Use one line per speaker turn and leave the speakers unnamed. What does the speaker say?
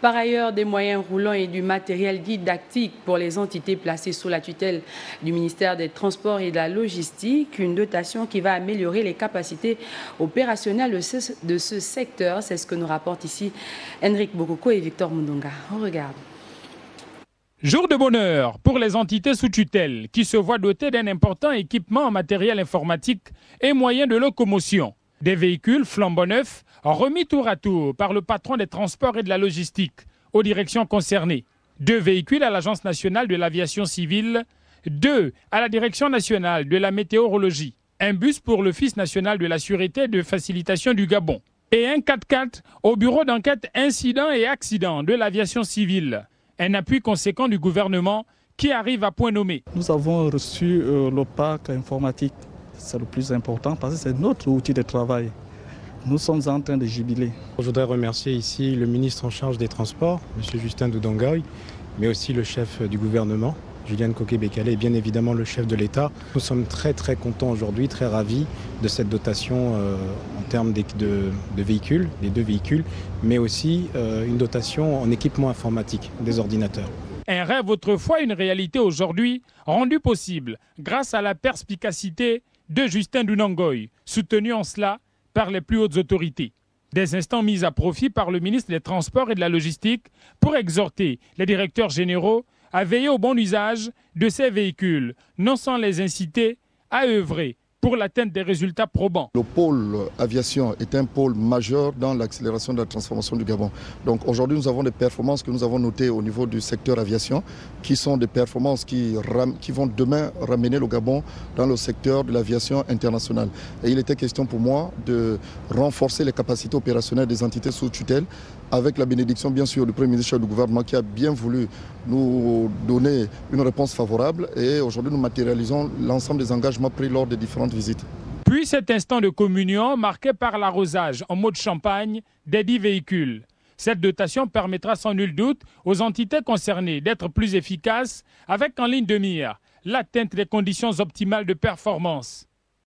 Par ailleurs, des moyens roulants et du matériel didactique pour les entités placées sous la tutelle du ministère des Transports et de la Logistique, une dotation qui va améliorer les capacités opérationnelles de ce secteur. C'est ce que nous rapportent ici Henrik Bokoko et Victor Mundonga. On regarde.
Jour de bonheur pour les entités sous tutelle qui se voient dotées d'un important équipement en matériel informatique et moyens de locomotion. Des véhicules flambant neufs remis tour à tour par le patron des transports et de la logistique aux directions concernées. 2 véhicules à l'Agence nationale de l'aviation civile, 2 à la Direction nationale de la météorologie, un bus pour l'Office national de la sûreté et de facilitation du Gabon et un 4x4 au bureau d'enquête incidents et accidents de l'aviation civile. Un appui conséquent du gouvernement qui arrive à point nommé.
Nous avons reçu le pack informatique. C'est le plus important parce que c'est notre outil de travail. Nous sommes en train de jubiler.
Je voudrais remercier ici le ministre en charge des Transports, M. Justin Ndoudangoye, mais aussi le chef du gouvernement, Juliane Koké-Bekele, et bien évidemment le chef de l'État. Nous sommes très contents aujourd'hui, très ravis de cette dotation en termes de véhicules, les 2 véhicules, mais aussi une dotation en équipement informatique, des ordinateurs.
Un rêve autrefois, une réalité aujourd'hui, rendu possible grâce à la perspicacité de Justin Ndoudangoye, soutenu en cela par les plus hautes autorités. Des instants mis à profit par le ministre des Transports et de la Logistique pour exhorter les directeurs généraux à veiller au bon usage de ces véhicules, non sans les inciter à œuvrer pour l'atteinte des résultats probants.
Le pôle aviation est un pôle majeur dans l'accélération de la transformation du Gabon. Donc aujourd'hui, nous avons des performances que nous avons notées au niveau du secteur aviation, qui sont des performances qui vont demain ramener le Gabon dans le secteur de l'aviation internationale. Et il était question pour moi de renforcer les capacités opérationnelles des entités sous tutelle, avec la bénédiction bien sûr du Premier ministre du gouvernement qui a bien voulu nous donner une réponse favorable. Et aujourd'hui, nous matérialisons l'ensemble des engagements pris lors des différentes visites.
Puis cet instant de communion marqué par l'arrosage en mode champagne des 10 véhicules. Cette dotation permettra sans nul doute aux entités concernées d'être plus efficaces avec en ligne de mire l'atteinte des conditions optimales de performance.